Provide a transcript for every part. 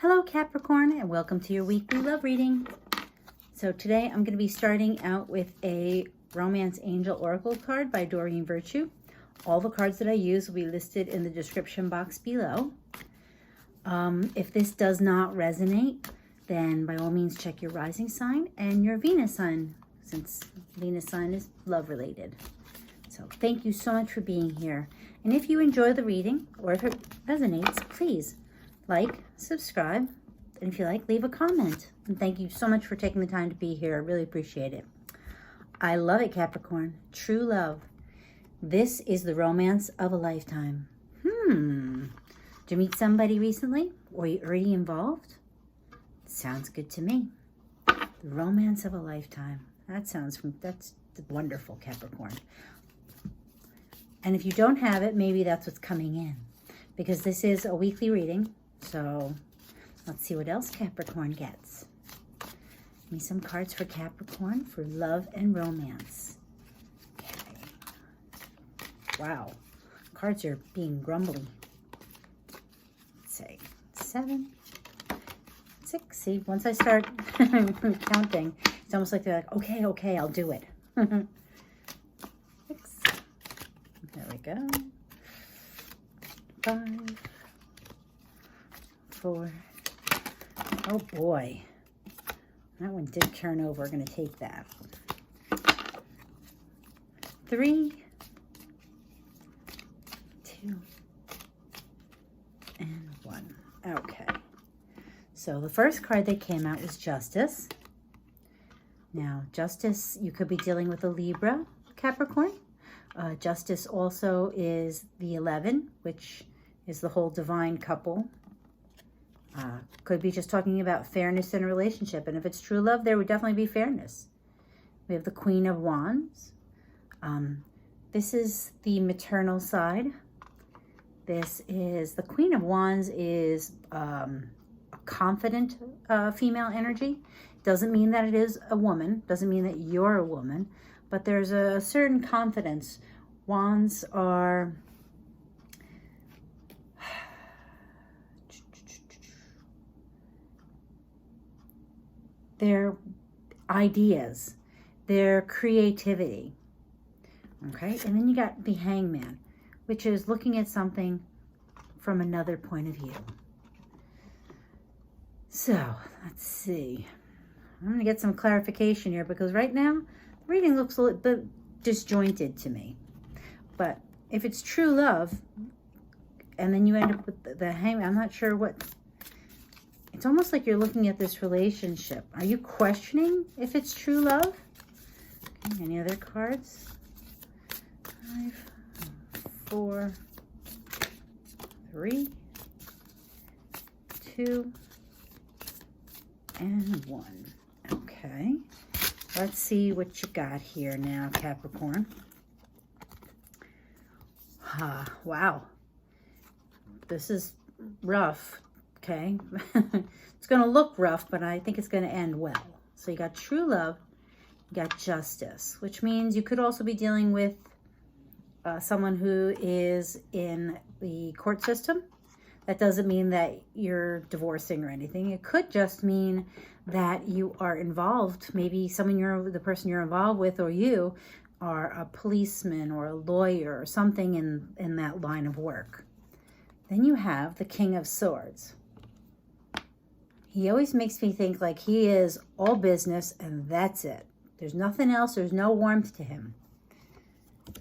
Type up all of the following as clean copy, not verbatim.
Hello Capricorn, and welcome to your weekly love reading. So today I'm going to be starting out with a Romance Angel Oracle card by Doreen Virtue. All the cards that I use will be listed in the description box below. If this does not resonate, then by all means check your rising sign and your Venus sign, since Venus sign is love related. So thank you so much for being here. And if you enjoy the reading, or if it resonates, please like, subscribe, and if you like, leave a comment. And thank you so much for taking the time to be here. I really appreciate it. I love it, Capricorn. True love. This is the romance of a lifetime. Did you meet somebody recently? Or are you already involved? Sounds good to me. The romance of a lifetime. That's wonderful, Capricorn. And if you don't have it, maybe that's what's coming in, because this is a weekly reading. So let's see what else Capricorn gets. Give me some cards for Capricorn for love and romance. Okay. Wow. Cards are being grumbly. Let's see. 7, 6. See, once I start counting, it's almost like they're like, okay, I'll do it. 6. There we go. 5, 4. Oh boy, that one did turn over. We're going to take that. 3, 2, and 1. Okay. So the first card that came out was Justice. Now, Justice, you could be dealing with a Libra, Capricorn. Justice also is the 11, which is the whole divine couple. Could be just talking about fairness in a relationship. And if it's true love, there would definitely be fairness. We have the Queen of Wands. This is the maternal side. This is, the Queen of Wands is a confident female energy. Doesn't mean that it is a woman. Doesn't mean that you're a woman. But there's a certain confidence. Wands are... their ideas, their creativity. Okay, and then you got the Hangman, which is looking at something from another point of view. So, let's see. I'm going to get some clarification here, because right now, the reading looks a little bit disjointed to me. But if it's true love, and then you end up with the Hangman, I'm not sure what... It's almost like you're looking at this relationship. Are you questioning if it's true love? Okay, any other cards? 5, 4, 3, 2, and 1. Okay. Let's see what you got here now, Capricorn. Wow. This is rough. Okay, it's going to look rough, but I think it's going to end well. So you got true love, you got justice, which means you could also be dealing with someone who is in the court system. That doesn't mean that you're divorcing or anything. It could just mean that you are involved. Maybe the person you're involved with, or you are a policeman or a lawyer or something in that line of work. Then you have the King of Swords. He always makes me think like he is all business and that's it. There's nothing else. There's no warmth to him.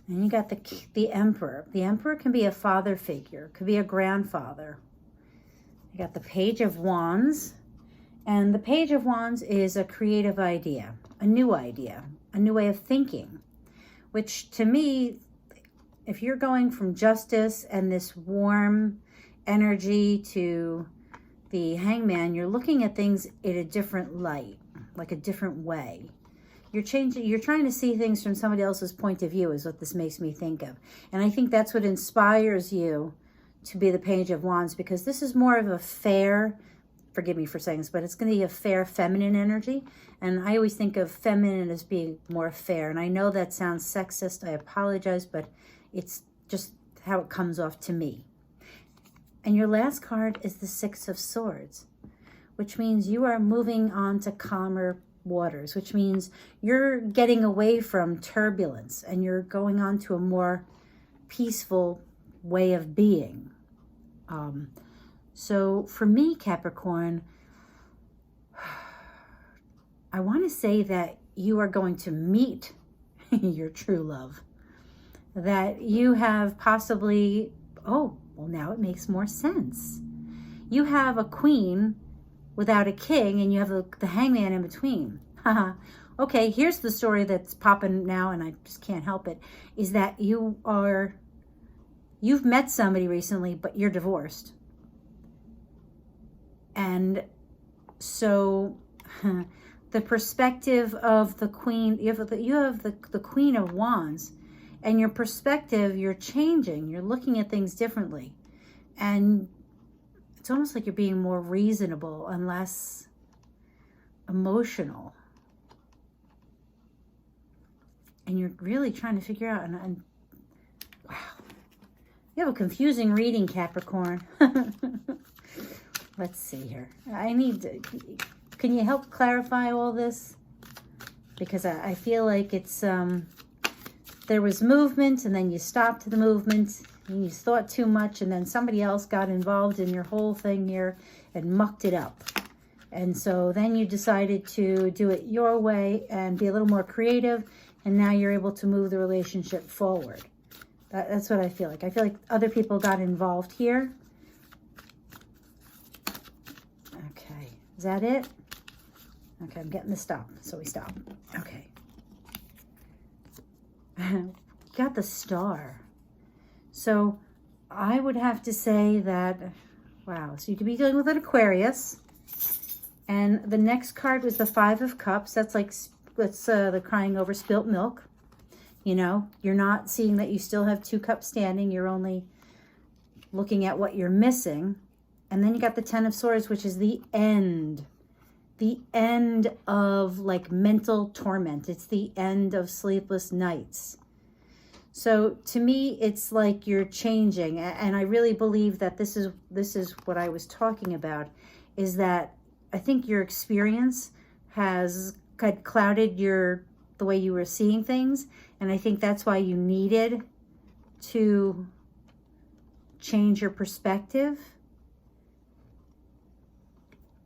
And you got the Emperor. The Emperor can be a father figure. Could be a grandfather. You got the Page of Wands. And the Page of Wands is a creative idea, a new way of thinking. Which to me, if you're going from justice and this warm energy to the Hangman, you're looking at things in a different light, like a different way. You're trying to see things from somebody else's point of view is what this makes me think of. And I think that's what inspires you to be the Page of Wands, because this is more of a fair, forgive me for saying this, but it's going to be a fair feminine energy. And I always think of feminine as being more fair. And I know that sounds sexist. I apologize, but it's just how it comes off to me. And your last card is the Six of Swords. which means you are moving on to calmer waters, which means you're getting away from turbulence and you're going on to a more peaceful way of being. So for me, Capricorn, I want to say that you are going to meet your true love. That you have possibly, oh, well, now it makes more sense. You have a queen without a king, and you have the hangman in between. Okay, here's the story that's popping now, and I just can't help it, is that you've met somebody recently, but you're divorced. And so the perspective of the queen, you have the Queen of Wands, and your perspective, you're changing, you're looking at things differently. And it's almost like you're being more reasonable and less emotional. And you're really trying to figure out, and wow, you have a confusing reading, Capricorn. Let's see here. Can you help clarify all this? Because I feel like it's, there was movement, and then you stopped the movement, and you thought too much, and then somebody else got involved in your whole thing here and mucked it up. And so then you decided to do it your way and be a little more creative, and now you're able to move the relationship forward. That's what I feel like. I feel like other people got involved here. Okay, is that it? Okay, I'm getting the stop, so we stop. Okay. Got the Star. So I would have to say that, wow, so you could be dealing with an Aquarius. And the next card was the Five of Cups. That's like, the crying over spilt milk. You know, you're not seeing that you still have 2 cups standing. You're only looking at what you're missing. And then you got the Ten of Swords, which is the end. The end of like mental torment. It's the end of sleepless nights. So to me, it's like you're changing. And I really believe that this is what I was talking about, is that I think your experience had clouded the way you were seeing things. And I think that's why you needed to change your perspective.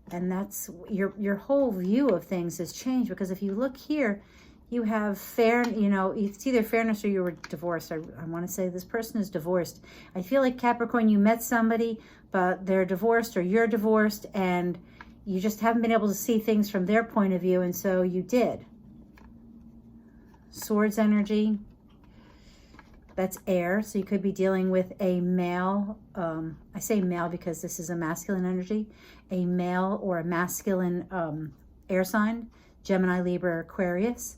And that's your whole view of things has changed, because if you look here, you have it's either fairness or you were divorced. I want to say this person is divorced. I feel like, Capricorn, you met somebody, but they're divorced or you're divorced, and you just haven't been able to see things from their point of view, and so you did. Swords energy. That's air, so you could be dealing with a male. I say male because this is a masculine energy. A male or a masculine air sign. Gemini, Libra, Aquarius.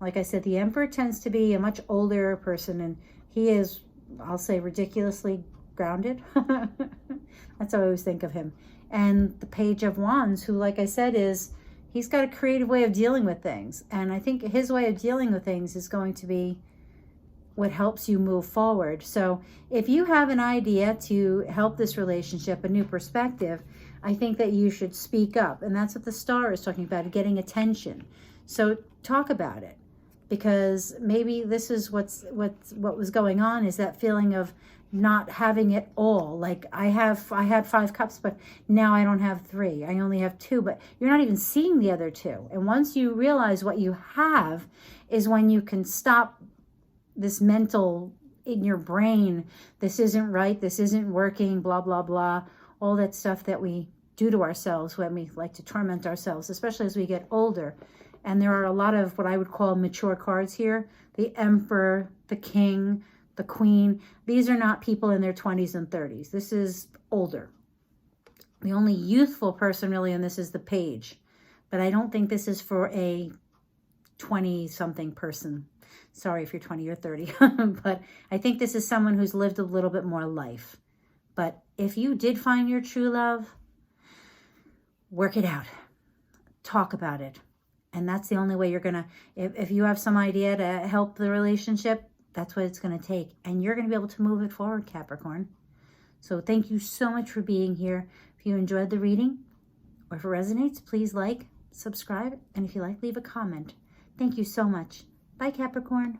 Like I said, the Emperor tends to be a much older person, and he is, I'll say, ridiculously grounded. That's how I always think of him. And the Page of Wands, who, like I said, he's got a creative way of dealing with things. And I think his way of dealing with things is going to be what helps you move forward. So if you have an idea to help this relationship, a new perspective, I think that you should speak up. And that's what the Star is talking about, getting attention. So talk about it, because maybe this is what was going on, is that feeling of not having it all. Like I had 5 cups, but now I don't have 3. I only have 2, but you're not even seeing the other 2. And once you realize what you have is when you can stop this mental in your brain, this isn't right, this isn't working, blah, blah, blah, all that stuff that we do to ourselves when we like to torment ourselves, especially as we get older. And there are a lot of what I would call mature cards here. The Emperor, the King, the Queen. These are not people in their 20s and 30s. This is older. The only youthful person really in this is the Page. But I don't think this is for a 20-something person. Sorry if you're 20 or 30. But I think this is someone who's lived a little bit more life. But if you did find your true love, work it out. Talk about it. And that's the only way you're going to, if you have some idea to help the relationship, that's what it's going to take. And you're going to be able to move it forward, Capricorn. So thank you so much for being here. If you enjoyed the reading, Or if it resonates, please like, subscribe, and if you like, leave a comment. Thank you so much. Bye, Capricorn.